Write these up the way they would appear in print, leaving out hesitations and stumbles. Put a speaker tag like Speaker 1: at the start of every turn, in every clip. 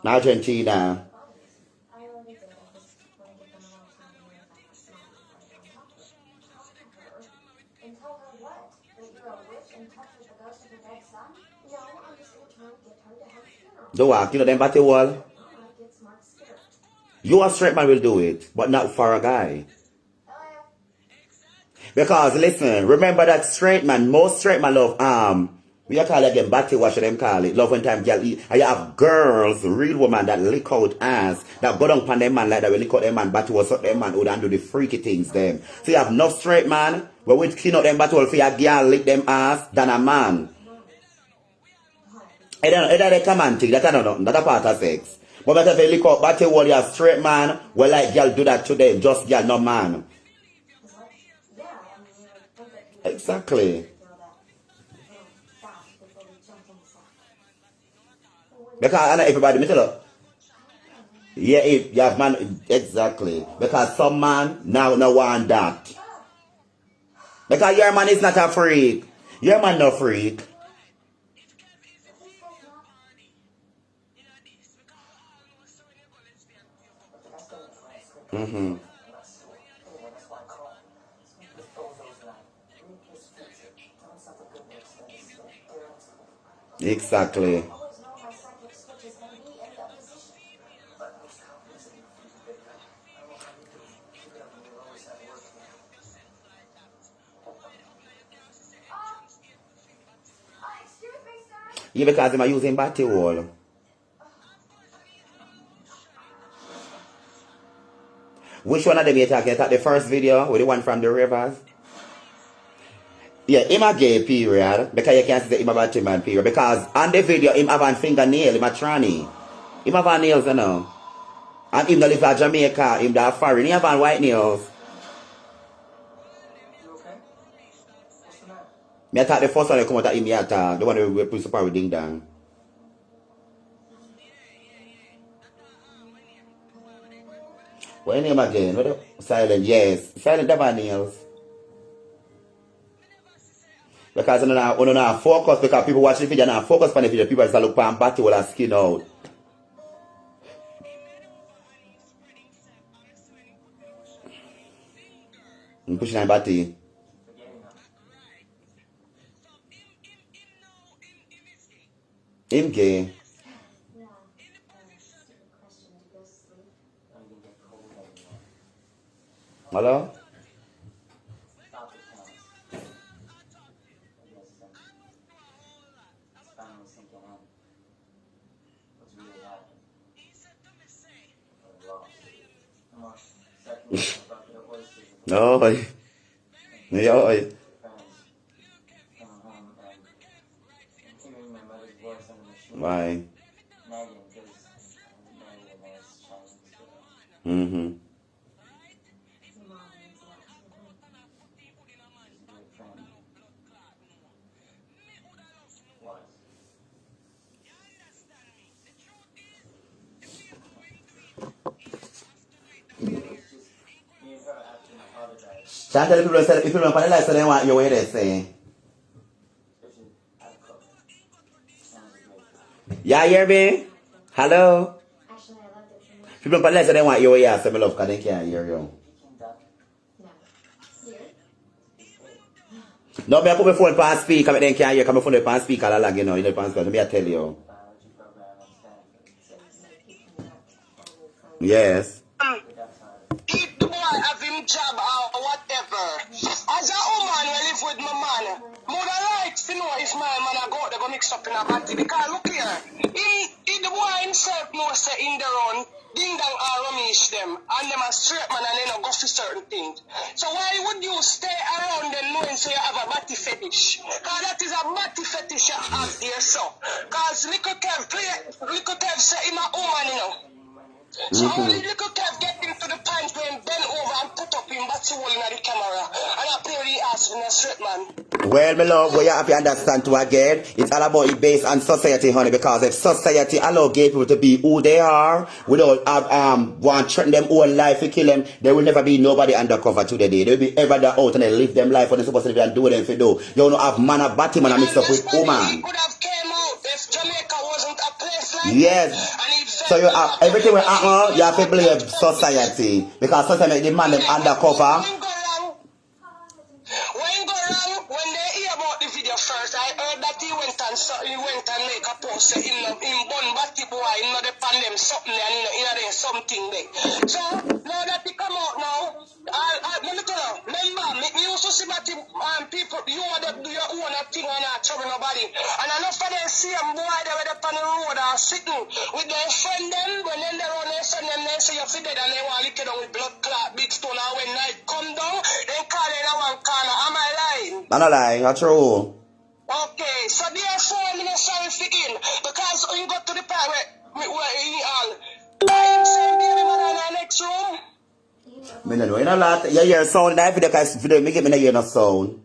Speaker 1: Argentina. Do what? You know them batty wall? You a straight man will do it, but not for a guy. Because listen, remember that straight man, most straight man love we call it again batty wash them call it. Love when time girl eat. And you have girls, real woman that lick out ass, that go down pan them man like that, we lick out them man, batty wash up them man who don't do the freaky things them. So you have no straight man, but we clean out them batty wash for your girl lick them ass than a man. Either they come and take that, I don't know, that's a part of sex. But better if you lick out batty wall, you're a straight man, well like girl do that to them, just girl, no man. Exactly. Because I know everybody, me tell you. Yeah, if you have man, exactly. Because some man now no want that. Because your man is not a freak. Your man no freak. Mm-hmm. Exactly. Yeah, because I'm using batty wall. Which one of them you talking about? The first video with the one from the rivers? Yeah, him a gay period. Because you can't say him a batty man period. Because on the video, him have a fingernail, him a tranny. Him have a nails, you know. And him not live in Jamaica, him that foreign. He have a white nails. Me I thought the first one that come out of him, the one we put support with Ding Dang. What your name again? What the? Silent, yes. Silent have nails. Because you don't have focus, because people watch the video and not focus on the video. People just look for batty with their skin out. I'm pushing on batty. Him gay. Hello? No. No. Why? Mm-hmm. Chantal, if you don't finalize, so they want you where they say. Yeah, hear me? Hello? If you don't finalize, so they want you where you say, my love, because they can't hear you. No, I put my phone on speaker, they can't hear, because my phone on speaker, I lag, you know, on speaker, let me tell you. Yes.
Speaker 2: If the boy have him job or whatever, as a woman I live with my man, mother right to know if my man I go out there go mix up in a party. Because look here, the boy himself knows say in their own, Ding Dang or Ramesh them, and them a straight man and they don't go for certain things. So why would you stay around them knowing so you have a body fetish? Because that is a body fetish you have there, so. Because Little Kev say him a woman, you know. So only Little Kev get into the pants when bend over and put up him batty hole in the camera. And I play the ass in a straight man.
Speaker 1: Well, my love, what you have to understand to again, it's all about it based on society, honey, because if society allow gay people to be who they are, without want to threaten them own life to kill them, there will never be nobody undercover to the day. There will be everybody out and they live them life when they're supposed to live and do what they do. You don't have man or batty man mixed up with woman.
Speaker 2: He could have came out if Jamaica wasn't a place like
Speaker 1: Yes.
Speaker 2: that, and he said
Speaker 1: So you have everything will happen, you have to blame society. Because society make the man them undercover.
Speaker 2: When go wrong, when they hear about the video first, I heard that he went and make a post say him bun batty boy, him not depend them something and you know there something there. So now that he come out now, let me tell you, remember, me used to see that people, you want to do your own thing and not trouble nobody. And enough of them see them boy they were up on the road and sitting with their friend them, when then they run their friend them, they say you're fit dead and they want to lick it down with blood clot, big stone, and when night come down, they call it a one corner. Am I lying?
Speaker 1: I'm not lying, that's true.
Speaker 2: Okay, so therefore I'm not sorry for him because when you go to the part where he all I'm saying baby man in the next room.
Speaker 1: Me no know, you know lot. You hear sound now if they make it me no hear no sound.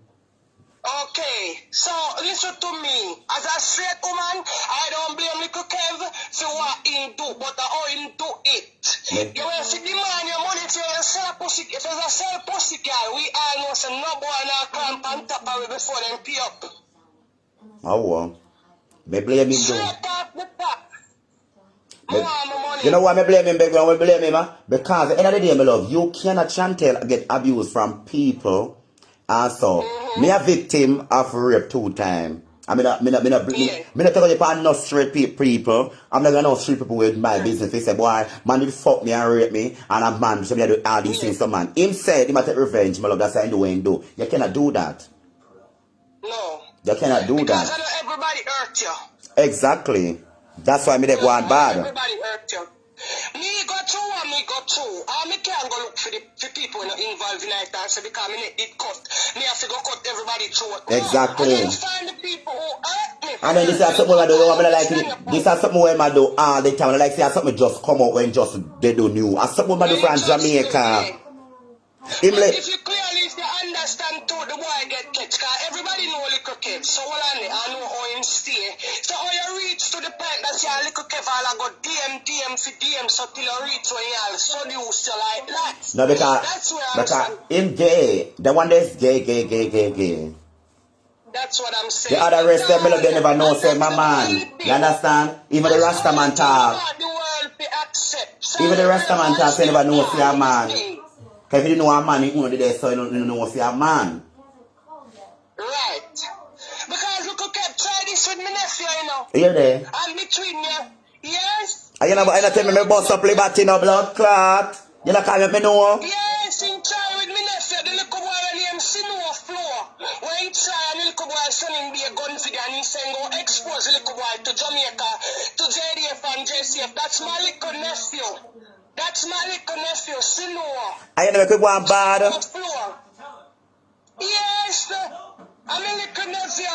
Speaker 2: Okay, so listen to me. As a straight woman, I don't blame Little Kev for what he do, but how he do it. You will see the man your money to you sell pussy. If it's a sell pussy girl, we all know say no boy now climb on top of it before them pay up.
Speaker 1: Oh well. Me blame him
Speaker 2: Straight
Speaker 1: though.
Speaker 2: off the top. I want my money.
Speaker 1: You know why me blame him, baby? I blame him, because at the end of the day, my love, you cannot Chantel get abused from people, and so me a victim of rape 2 times. I mean, me not talking about no straight people. I'm not gonna know straight people with my business. They say, boy, man, if fuck me and rape me, and a man, so me do all these things to man. Him said, he might take revenge, my love. That's what he do. You cannot do that.
Speaker 2: No.
Speaker 1: You cannot do
Speaker 2: Because
Speaker 1: that.
Speaker 2: I know everybody hurt you.
Speaker 1: Exactly. That's why me they go on bad.
Speaker 2: Everybody hurt you. Me go through and me go through. I me can't go look for the people involved in it and say because me need cut. Me have to go cut everybody through.
Speaker 1: Exactly.
Speaker 2: And then find the people who hurt me.
Speaker 1: And then this is something I do. I like it. This is something I do all the time. I like say something just come out when just they do new. And something I do from Jamaica.
Speaker 2: If you clearly understand too, the boy get catch. Cause everybody know Little Kev. So what I know how him stay. So how you reach to the point that you Little Kev all I got DM for DM so till you reach when you all so you still like that.
Speaker 1: No,
Speaker 2: that's where
Speaker 1: because him gay. The one that's gay.
Speaker 2: That's what I'm saying.
Speaker 1: The other rest of them they never know say my man. You understand? Even the Rasta man talk. Even the Rasta man talk say never know say a man. Because if you know a man, you know the day so you don't know say a man.
Speaker 2: Right. Because look Kev, try this with my nephew, you know.
Speaker 1: You there?
Speaker 2: I'm between you. Yes.
Speaker 1: And you know tell me bust up liberty no blood clot. You know can't let me know.
Speaker 2: Yes, he try with me nephew, the little boy when him see no floor. When he try and the little boy send him be a gun figure and he saying go expose the little boy to Jamaica, to JDF and JCF. That's my little nephew. That's my little nephew, see no.
Speaker 1: And you know could go on bad.
Speaker 2: Yes, I'm a little nephew.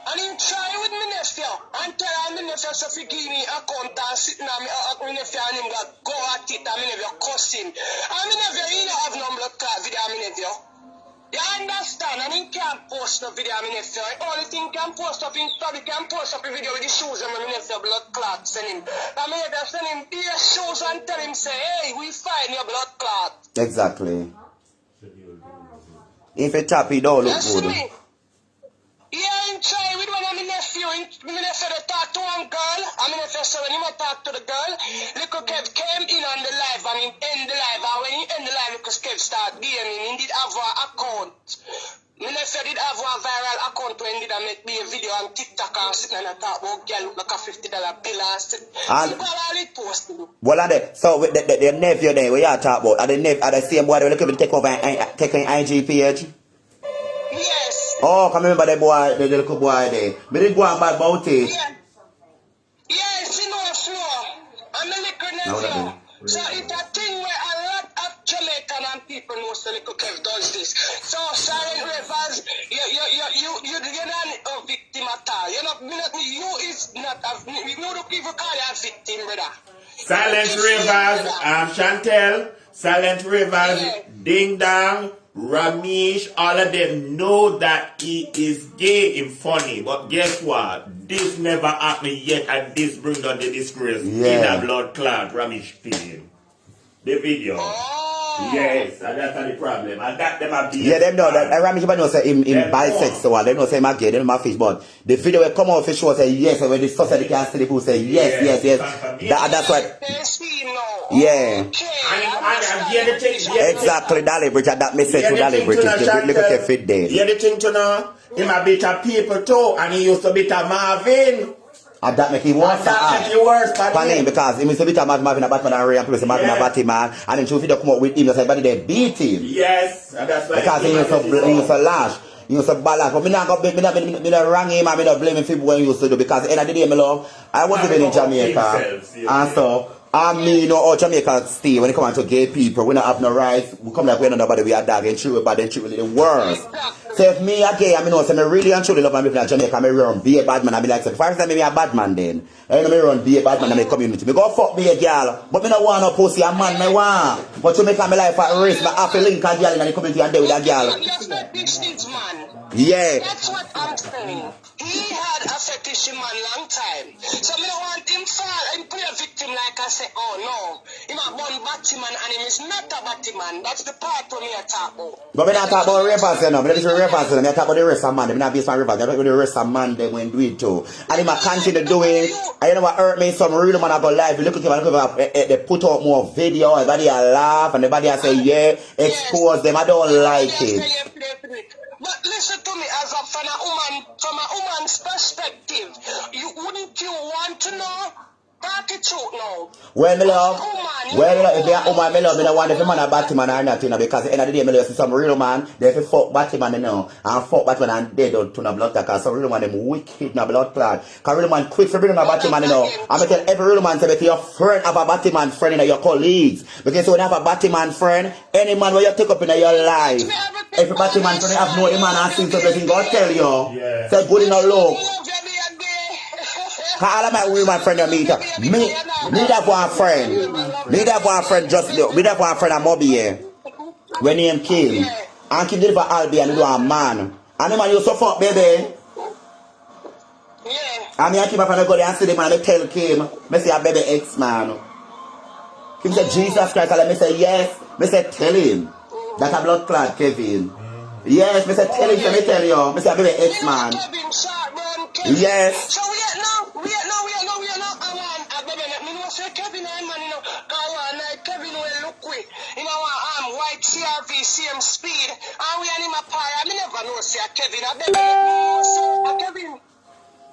Speaker 2: And he try with me nephew. And tell me nephew so if he give me a account and sit down me nephew and him go at it and me nephew cuss him. And me nephew, he don't have no blood clot video of me nephew. You understand? And he can't post no video of me nephew. The only thing can post up in study can post up a video with the shoes and me nephew blood clot send him. And me nephew send him their shoes and tell him say, hey, we find your blood clot.
Speaker 1: Exactly. If it tap it don't look good.
Speaker 2: Me? Yeah, and try with one of my nephew. My nephew they talk to one girl. And my nephew so when he talk to the girl, Little Kev came in on the live and he end the live. And when he end the live, Little Kev start DMing. He did have an account. My nephew did have one viral account when he did make me a video on TikTok and sitting and talk about girl look like a $50 bill and sit. And all it posted.
Speaker 1: Well, are they, so with the nephew there, what you talk about? Are the same boy that will take over taking IG page?
Speaker 2: Yes.
Speaker 1: Oh, can remember the boy, the little boy there. Me didn't go on bad about it.
Speaker 2: Yeah. Yes, you know the floor. I'm a little nephew. So it's a thing where a lot of Jamaican and people know so Little Kev does this. So Silent Rivers, you're not a victim at all. You is not a, you don't even call you a victim, brother.
Speaker 3: Silent Rivers, Chantel, Silent Rivers,
Speaker 2: Yeah.
Speaker 3: Ding Dong, Ramesh, all of them know that he is gay and funny. But guess what? This never happened yet, and this brings on the disgrace in a blood clot Ramesh film. The video.
Speaker 2: Oh,
Speaker 3: Yes, and that's the problem. And that them a be.
Speaker 1: Yeah, them know that. Ramish know say him bisexual. They know say him a gay. They know my fish. But the video will come out for sure say yes. And when the society can see the people say yes. That's what. Yeah.
Speaker 3: And yeah, the thing.
Speaker 1: Exactly, Dolly Bridge. That message to Dolly Bridge. Look at the fit there.
Speaker 3: Yeah, the thing to know. Him a bit of people too, and he used to be a Marvin.
Speaker 1: And that make it worse.
Speaker 3: That make it worse
Speaker 1: for him because he used to be a Marvin a Batman and Ray and people say Marvin a Batman. And then two video come up with him, they say, but they beat him.
Speaker 3: Yes, and that's why.
Speaker 1: Because he used to lash. He used to balance. But me not wrong him and me not blame him for what he used to do. Because at the end of the day, me love, I was living in Jamaica. And so, me, you know, all Jamaica stay when it comes to gay people. We don't have no rights. We come like we don't know nobody. We are dog and true, but then true really the worst. So if me a gay, I mean, no, so me really and truly love my people in Jamaica. I run be a bad man. I be like, so first time me a bad man then. I know me run be a bad man in my community. Me go fuck me a girl, but me no want no pussy a man. Me want, but to make my life at risk, me have to link a girl in the community and deal with a girl. Yeah.
Speaker 2: That's what I'm saying. He had a fetish man long time. So I don't want him fall and play a victim like I say, oh no. Him a born Batman and him is not a Batman. That's the part where me a talk about.
Speaker 1: But me not talk about rappers, you know. Me not rappers, you know. Me talk about the rest of man. Me not based on rappers. Me talk about the rest of man they went do it too. And him a continue to do it. And you know what hurt me? Some real man I go live. You look at him and they put out more video. Everybody a laugh and everybody a say yeah, expose them. I don't like it.
Speaker 2: But listen to me, from a woman's perspective, wouldn't you want to know? Talk it truth now.
Speaker 1: Well, me love, if they are woman, me love, me don't want if a man a Batman or nothing, because at the end of the day, me love see some real man, they have to fuck Batman, you know, and fuck Batman and dead out to no blood clot, because some real man, them wicked no blood clot. Because real man quick for bringing a Batman, you know. I'm going to tell every real man, say, if your friend have a Batman friend, you know, your colleagues. Because when you have a Batman friend, any man where you take up in your life, if a Batman friend, you have no man and see something, God tell you, say good in a look. All of my women friend you meet, me that one friend, me that one friend I'm Moby here. When he Kim, and Kim did for Albi and he do a man. And the man you so fuck baby. And me and Kim friend go there and see the man and I tell Kim, me say a baby ex man. Kim said Jesus Christ and me say yes, me say tell him. That a blood clot Kevin. Yes, me say tell him, so me tell you, me say a baby ex man. Yes.
Speaker 2: So we are now, Kevin and man, you know, Kevin will look quick, you know, white CRV, same speed, and we are in my pie, I never know, say Kevin, I Kevin.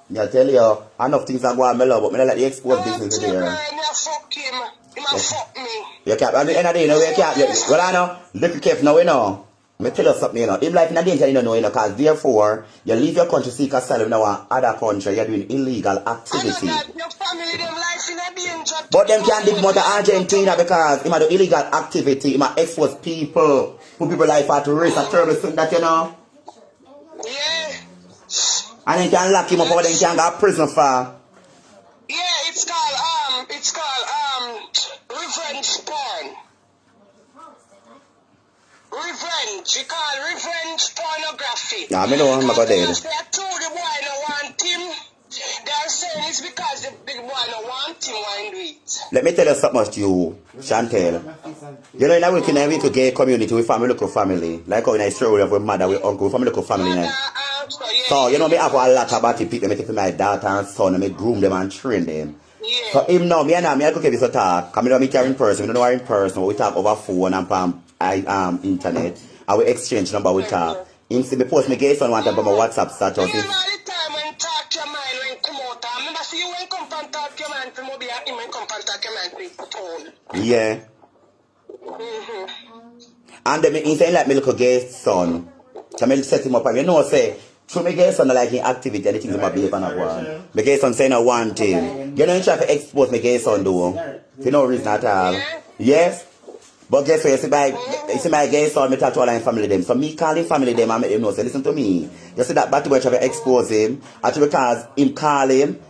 Speaker 1: Yeah, tell you, enough things are going on, but me not let the export business in there.
Speaker 2: Fuck him, he might fuck me.
Speaker 1: You can't, at the end of the day, you know, you can't, well, I know, look at Kev now, you know. Me tell you something, you know. In life in a danger, you don't know, you know, because therefore, you leave your country, seek asylum in our other country, you're doing illegal activity.
Speaker 2: Your family, them life in a danger.
Speaker 1: But them can't live more to Argentina because you do illegal activity, you expose people, put people life at risk, a terrible thing that, you know.
Speaker 2: Yeah.
Speaker 1: And then can lock him up, or then can go to prison for.
Speaker 2: Yeah, it's called revenge porn. Revenge. You call revenge pornography.
Speaker 1: Yeah, I know I'm not dead.
Speaker 2: They told the boy no want him. They're saying it's because the big boy no want him when do it.
Speaker 1: Let me tell you something to you, Chantel. You know, in a week gay community, we family local family. Like how in a story of a mother, with uncle, we family local family. So, you know, me have a lot about the people, me take my daughter and son, and me groom them and train them.
Speaker 2: Yeah.
Speaker 1: So him now, me and I go give you a talk. Come don't meet her in person, we don't know her in person, but we talk over phone and internet. And we exchange number, we talk. Him see me post me gay son one time on my WhatsApp status.
Speaker 2: All the time when talk your mind when come out, I remember see you when come and talk your mind from Moby and him when come and talk your mind with phone.
Speaker 1: Yeah. And then he saying like me look a gay son. So me set him up and you know say through me gay son like in activity anything in my behave and a one. My gay son saying I want him. You know you try to expose my gay son though. For no reason at all. Yes? But guess what, you see my gay son, me talk to all my family them. So me calling family them and make them know, say listen to me. You see that bad boy try to expose him, actually because him call him,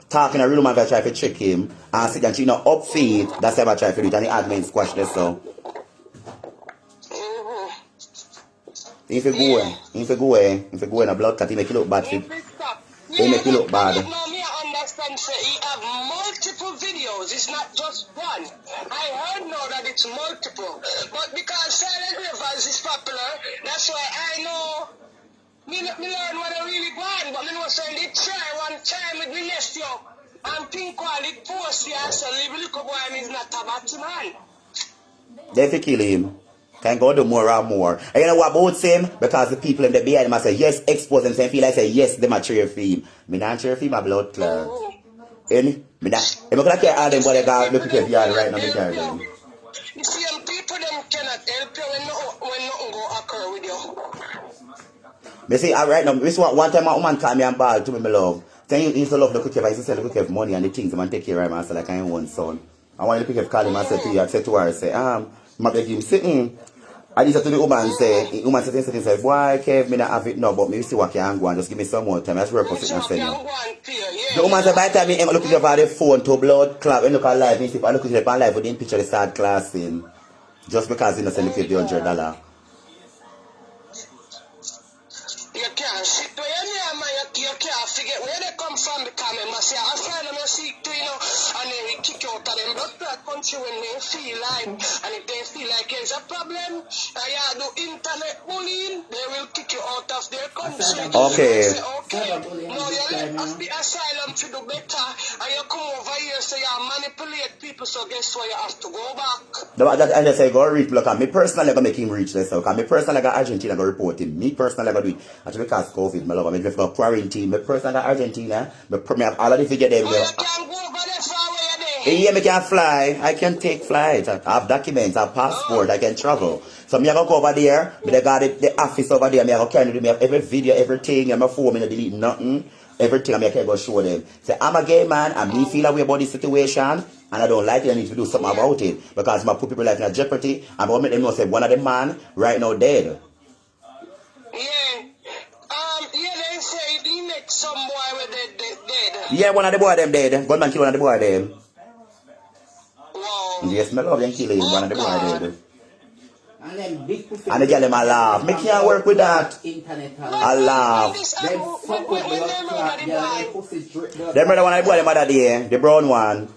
Speaker 1: talking a real man try to trick him, and sit and she not up feed, that's why I try to do it, and the admin squash this so. If you go in a blood cut, he make you look bad. He make you look bad.
Speaker 2: No, me understand him say he have multiple videos. It's not just one. I heard now that it's multiple. But because Silent Rivers is popular, that's why I know me learn what I really want. But me know saying they try one time with me nephew and think while it post here, so leave little boy is not a bad man.
Speaker 1: They fi kill him. Can go do more and more. And you know what about him? Because the people in the behind him say yes, expose them, say feel like say yes, them a cheer for him. Me not cheer for him, a blood clot. Any? Me not. If I could care all them boy they got look at KEV right now, me care them.
Speaker 2: You see, people them cannot help you when nothing go occur with you.
Speaker 1: Me say right now, this one time a woman call me and ball to me, my love. Then you used to love the KEV, I used to say the KEV money and the things, man take care of him and say like I ain't one son. I want the KEV call him and say to you, I say to her, say, my beg him sitting. I used to the woman say, the woman say, boy, Kev, me not have it now, but maybe see what can go and just give me some more time. That's where I sit and say no. The woman said, by the time me look at the phone to blood clot, when look at live, if I look at it on live, within picture, they start classing. Just because you know, say, look at the $100.
Speaker 2: You can't sit where you can't figure where they come from because I say, I find them seek to, and then we kick out of them blood clot country when they feel like, and if they feel like there's a problem, and you do internet bullying, they will kick you out of their country.
Speaker 1: Okay.
Speaker 2: Say, okay, now you let us be asylum to do better, and you come over here so you manipulate people, so guess what, you have to go back.
Speaker 1: I just say, go reach, look, me personally going to make him reach this, because me personally got Argentina going to report him. Me personally going to do it. Actually, because COVID, my love, I mean, got quarantine. Me personally got Argentina. Me have all of the video them.
Speaker 2: Oh, you can't go over there far away there.
Speaker 1: Yeah, me can fly. I can take flight. I have documents, I have passport, I can travel. So me go over there, me got the office over there, me go carry them, me have every video, everything, and my phone, me no delete nothing. Everything I can go show them. Say I'm a gay man and me feel away about this situation and I don't like it, I need to do something about it. Because my put people life in jeopardy and I want to make them know say one of them man right now dead.
Speaker 2: They say he make some boy with dead.
Speaker 1: Yeah, one of the boy them dead. Gunman kill one of the boy them.
Speaker 2: Wow.
Speaker 1: Yes, me love them kill him, one of the boy dead.
Speaker 4: And then big pussy.
Speaker 1: And they tell them I laugh. Me can't work with that.
Speaker 4: Internet.
Speaker 1: I laugh.
Speaker 4: Them fuck with blood clot. Yeah, them pussy drip.
Speaker 1: They murder one of the boy them other day, the brown one.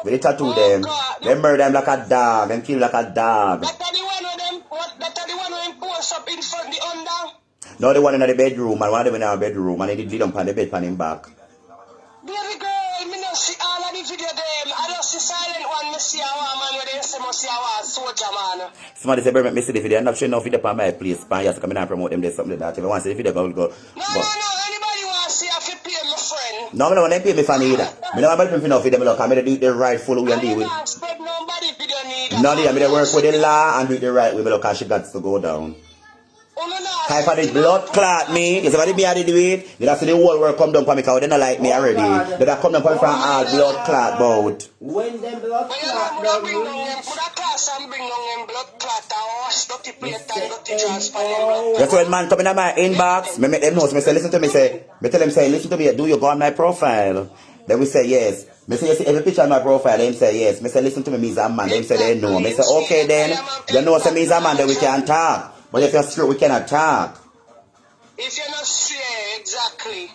Speaker 1: With the tattoo them. They murder them like a dog. Them kill like a dog.
Speaker 2: That are the one of them. That are the one who post up in front the under.
Speaker 1: No, the one in the bedroom and one of them in our bedroom and they did on the bed pan him back.
Speaker 2: Baby girl, me no see all of the video them. I don't see silent one. Me see a man where they say must see a soldier man.
Speaker 1: Somebody say, "Bro, me see the video. I'm not showing no video on my place. Pan, yes, come in and promote them. There's something like that. If you want to see the video, go.
Speaker 2: No. Anybody want to see if you pay my friend?
Speaker 1: No, I don't want to pay me for either. I don't want to pay no video. Look, I'm going to do it the right full way and deal with.
Speaker 2: I don't spread nobody video neither.
Speaker 1: No, I'm going to work with the law and do it the right way. Look, because she got to go down. If I did blood clot me, if I did me I did do it, then I see the whole world come down for me because they don't like me already. Then I come down for me from all blood clot bout.
Speaker 4: When them blood clot
Speaker 2: down, bring class and bring down blood clot and wash dirty plate and dirty transparent.
Speaker 1: That's when man come in my inbox, me make them know, me say listen to me, me tell them say listen to me, do you go on my profile? Then we say yes. Me say you see every picture on my profile, them say yes. Me say listen to me, me's a man, them say they know. Me say okay then, you know say me's a man, then we can talk. But if you're straight, we cannot talk.
Speaker 2: If you're not straight, exactly. And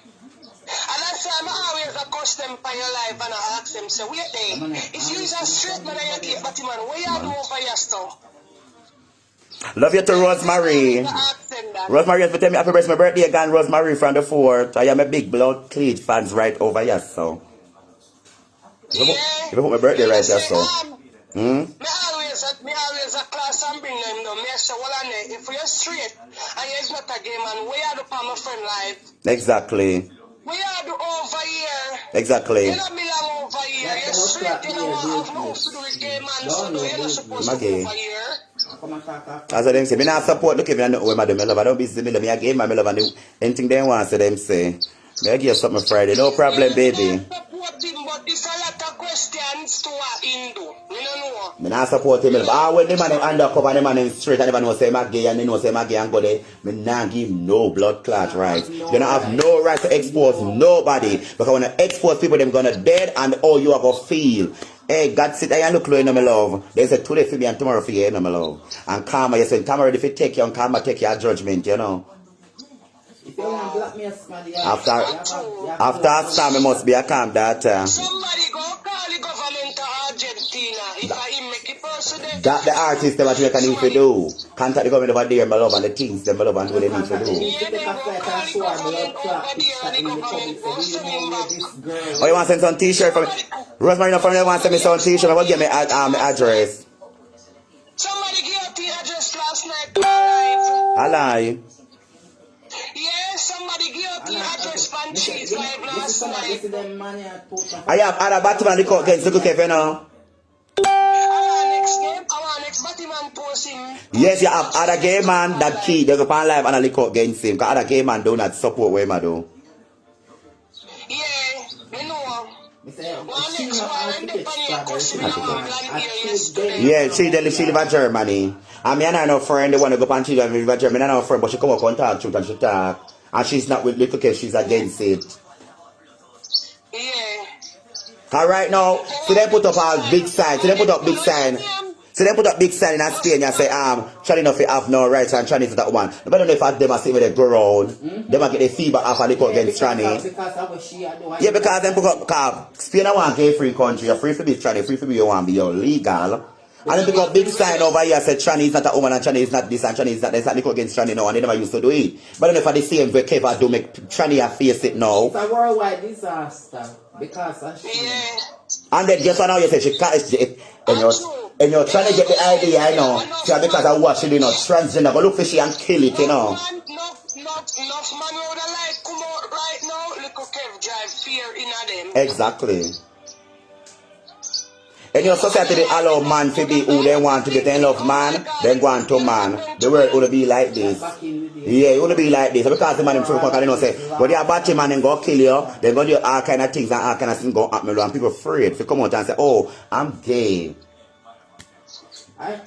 Speaker 2: that's why I always accost them for your life and I ask them, say, wait there. If you is a straight man and you get batty man, where you do over your stuff?
Speaker 1: Love you to Rosemary. Rosemary, if you tell me happy birthday, my birthday again, Rosemary from the 4th. I am a big blood cleat fans right over here, so. If you put my birthday right here, so.
Speaker 2: Me always a class and bring them down. Me say, well, if you're straight and you're not a game man, where you do for my friend life?
Speaker 1: Exactly.
Speaker 2: Where you do over here?
Speaker 1: Exactly.
Speaker 2: You don't belong over here. You're straight, you don't have nothing to do with game man, so you're not supposed to go over here.
Speaker 1: As I them say, me not support, look, if I know where my love, I don't be silly, me a game my love, and anything they want, so them say. Me I give you something Friday, no problem, baby.
Speaker 2: But there's a lot of questions to what Hindu. We don't know.
Speaker 1: Me not support him. When the man undercover, the man in straight, and the man say I'm gay, and they know say I'm gay and go there, me not give no blood clot right. You don't have no right to expose nobody. Because when you expose people, them gonna dead, and all you are gonna feel. Hey, God sit there and look low in my love. They say today for me and tomorrow for you, my love. And karma, you say, karma ready to take you, and karma take your judgment, you know.
Speaker 4: If you want to black me a somebody,
Speaker 1: After Sam, it must be a calm that.
Speaker 2: Somebody go call the government of Argentina. If I make it president.
Speaker 1: That the artist them what you can need to do. Contact the government over there, my love, and the things them my love and do what they need to do.
Speaker 2: Yeah, they go call the government over there and the government go send him back.
Speaker 1: Oh, you want to send some t-shirt for me? Rosemary, from you want to send me some t-shirt? I will give me address.
Speaker 2: Somebody gave out the address last night live.
Speaker 1: I lie.
Speaker 2: Yeah, somebody gave out the address from Cheese live last night.
Speaker 1: I have other Batman the court against the KEV, you know.
Speaker 2: Our next Batman post him.
Speaker 1: Yes, you have other gay man that key. They go on live and I look out against him. Because other gay man do not support where I do.
Speaker 2: Yeah, me know.
Speaker 1: Yeah, she live in Germany. I mean, I know friend, they want to go and she live in Germany. I know friend, but she come up and talk truth and she talk. And she's not with little KEV, she's against it.
Speaker 2: Yeah.
Speaker 1: Cause right now, so they put up a big sign. So they put up big sign. So they put up big sign in Spain and say, Chinese if have no rights and Chinese is that one. But I don't know if them are saying where they go around. They might get the feedback after they go against Chinese. Yeah, because them put up, Spain is one gay-free country. You're free to be Chinese, free to be you want to be legal. And then pick up big sign over here said Chinese is not a woman and Chinese is not this and Chinese is not this and they go against Chinese now and they never used to do it. But I don't know if the same way KEV do make Chinese face it now.
Speaker 4: It's a worldwide disaster because of she.
Speaker 2: Yeah.
Speaker 1: And then just now you say she can't and you're trying to get the idea, you know. So because I watch it, you know, transgender, but look for she and kill it, you know.
Speaker 2: Enough man would like come out right now. Little KEV drive fear in them.
Speaker 1: Exactly. In your society, they allow man to be who they want to be. They love man, then go on to man. The world will be like this. Yeah, it will be like this. Because the man in front of you know say, but they are batty man and go kill you. They go do all kind of things and all kind of things go happen. And people afraid to come out and say, oh, I'm gay.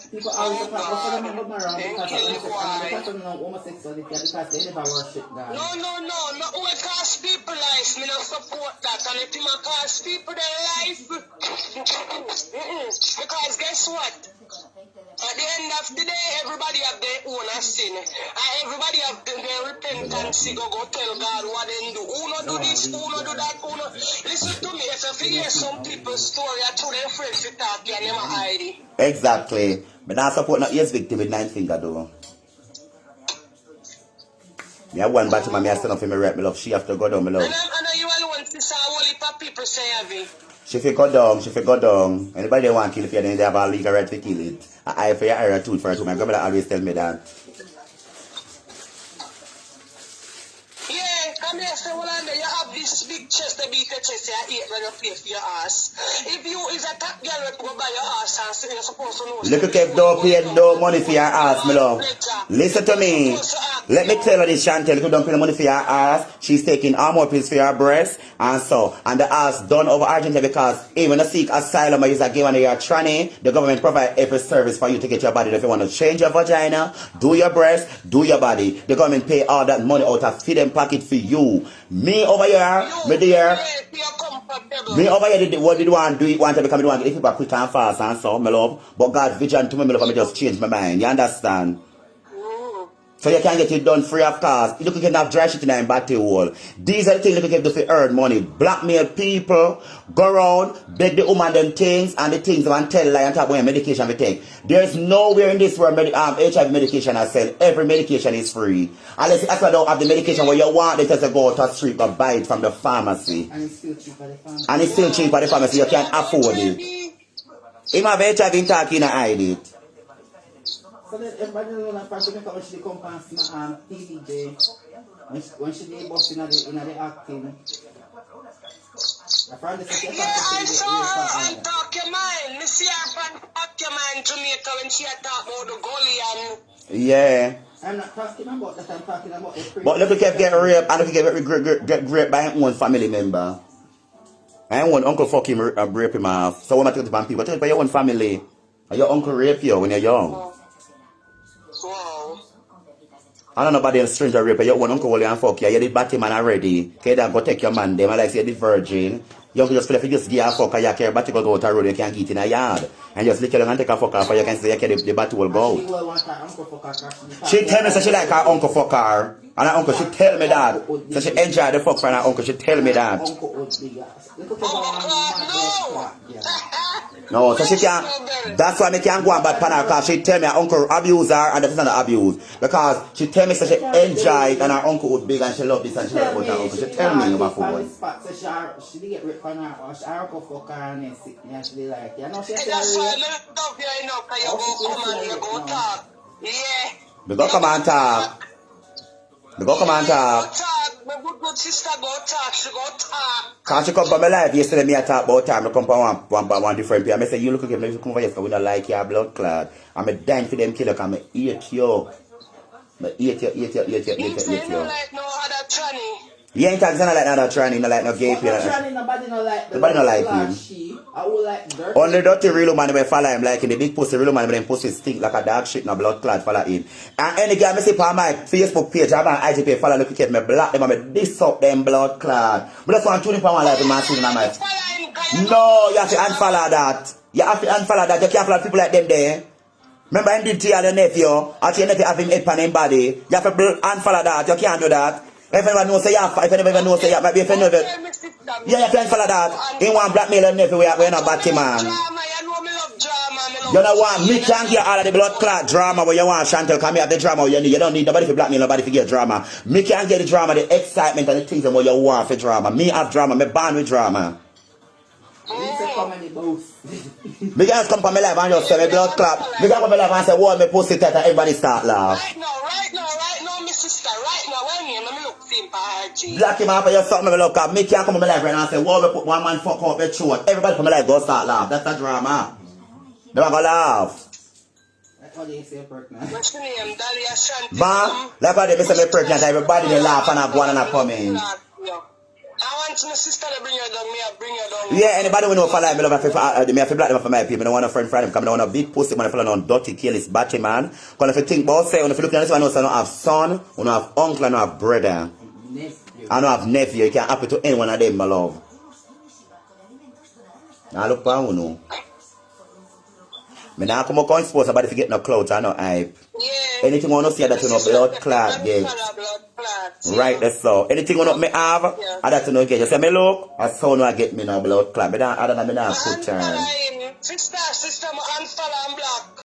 Speaker 4: People always talk about them around because of homosexuality because they never worship God.
Speaker 2: No. Who cause people life? Me not support that. And if you cause people their life, because guess what? At the end of the day, everybody have their own sin. And everybody have their repentance. Go tell God what they do. Who not do this, who not do that, who not. Listen to me, if you hear some people's story, I told their friends to talk, you never hide it.
Speaker 1: Exactly. But I support not yes victim with 9 finger though. Me have one batch of me I stand up for me right, me love. She have to go down, me love.
Speaker 2: And you alone, sister, all the people say have it.
Speaker 1: She fi go down. Anybody they want to kill if you then they have a legal right to kill it. An eye for your eye, a tooth for a tooth. My grandmother always tell me that.
Speaker 2: Yeah, come here, say, well, you have this big chest, the big chest, you eat when you play for your ass. If you is a top girl, you go buy your ass and say you're supposed to know.
Speaker 1: Little KEV don't pay no money for your ass, my love. Listen to me. Let me tell her this, Chantel. You don't pay no money for your ass. She's taking more pills for your breast. And so, and the ass done over Argentina because even to seek asylum or use a game and you're tranny, the government provide every service for you to get your body. If you want to change your vagina, do your breast, do your body. The government pay all that money out of feed them pocket for you. Me over here, me there. Me over here, what did you want to do? Want to become the one to get people quick and fast and so, my love. But God vision to me, my love, and me just change my mind. You understand? So you can get it done free of cost. You can have dry shit in a batty hole. These are the things you can do for earn money. Blackmail people, go around, beg the woman them things, and the things and tell lie and talk about medication we take. There's nowhere in this world HIV medication I sell. Every medication is free. Unless you actually don't have the medication where you want, they just go to a street or buy it from the pharmacy.
Speaker 4: And it's still cheap at the pharmacy.
Speaker 1: You can't afford it. If you have HIV talking, I hide it.
Speaker 4: So that everybody knows that when she come past my TDJ, when she did boss in the acting.
Speaker 2: Yeah, I saw her on Talk Your Mind. Me see her on Talk Your Mind Jamaica when she talk about the gully and...
Speaker 1: Yeah.
Speaker 4: I'm not talking about that, I'm talking about the...
Speaker 1: But look at get raped and look at get raped by an own family member. I ain't want uncle fuck him rape him off. So when I tell people, tell you about your own family. And your uncle rape you when you're young.
Speaker 2: Wow.
Speaker 1: I don't know about the stranger rape, your own uncle will and fuck you. You did batty man already. Okay, then go take your man. Them I like say the virgin. You can just feel if you just give a fuck and you care battery will go out the road, you can get in a yard. And just lick it and take a fuck off and you can see you care the battery will go
Speaker 4: She
Speaker 1: out.
Speaker 4: will want her uncle fuck her.
Speaker 1: She tell me so she like her uncle fuck her. And her uncle, she tell me that. So she enjoy the fuck from her uncle, she tell me that.
Speaker 4: Uncle would be little
Speaker 2: No.
Speaker 1: No, so she can't. That's why I can't go and bad pan her because she tell me her uncle abuse her and that's not the abuse. Because she tell me so she enjoy it and her uncle would big and she love this and she love about her uncle. She tell me over phone.
Speaker 4: She did get ripped from her uncle fuck her and then sick and she like, you know, she
Speaker 2: That's
Speaker 4: said,
Speaker 2: why I love you, you know, because you go come and you go talk. Yeah.
Speaker 1: We go come and talk. We go come and talk.
Speaker 2: Go talk. My good sister go talk. She go talk.
Speaker 1: Cause she come from my life yesterday, me I talk about time. I come from one different people. I say, you look at him, you come over here, we don't like your blood clot. I'm a dying for them killer, because I eat you. I eat you.
Speaker 2: You say no like no other tranny.
Speaker 1: You ain't talking like another tranny, no like no gay people.
Speaker 4: Nobody no like
Speaker 1: Nobody no like him.
Speaker 4: I would like dirty.
Speaker 1: Only dirty real man will follow him, like in the big pussy real man, but them pussy stink like a dog shit, no blood clot follow him. And any girl I see on my Facebook page, I have an IG page, follow look at me, block them, and me diss up them blood clot. But that's why I'm tuning for one life in my season on my. No, you have to unfollow that. You have to unfollow that. You can't follow people like them there. Remember him did to your nephew, or your nephew have him head on him body. You have to unfollow that. You can't do that. If anyone knows say you have, if anyone knows say you have, maybe if you know that. Yeah, you can't follow that. He want blackmail and nephew, we're not batty man. You know what? Me can't get all of the blood clot drama where you want Chantel come here have the drama you need. You don't need nobody for blackmail, nobody for get drama. Me can't get the drama, the excitement and the things that what you want for drama. Me have drama, me born with drama. Me just come from my life and just say me blood clot. Me come from my life and say, whoa, me pussy tight and everybody start laugh.
Speaker 2: Right now, my sister, right now, when you let me look simple, RG.
Speaker 1: Black him off and you suck me look up. Me can't come from my life right now and say, whoa, me put one man fuck up my throat. Everybody from my life go start laugh. That's a drama. They don't go laugh.
Speaker 4: What do you say, pregnant?
Speaker 2: What's your name? Dahlia Shanti.
Speaker 1: Ma, like how they say me pregnant, everybody they laugh and I go on and I come in.
Speaker 2: I want my sister to bring you down, me I bring you down.
Speaker 1: Yeah, anybody we know for like me love me have to black them for my people. I don't want a friend them. Come I don't want a big pussy man, I follow on dirty careless batty man. Because if you think about say, if you look at this one, I don't have son, I don't have uncle, I don't have brother. I don't have nephew. You can't happen to any one of them, my love. Now look for you. Me now come up on sports about if you get no clothes, I know hype.
Speaker 2: Yeah.
Speaker 1: Anything you want to see that you know blood clot, yeah. Right, that's so. Anything you want me have, I that you know get. You say me look, I saw no I get me no blood clot. But other than me now put turn.
Speaker 2: Sister, I'm unfollow and block.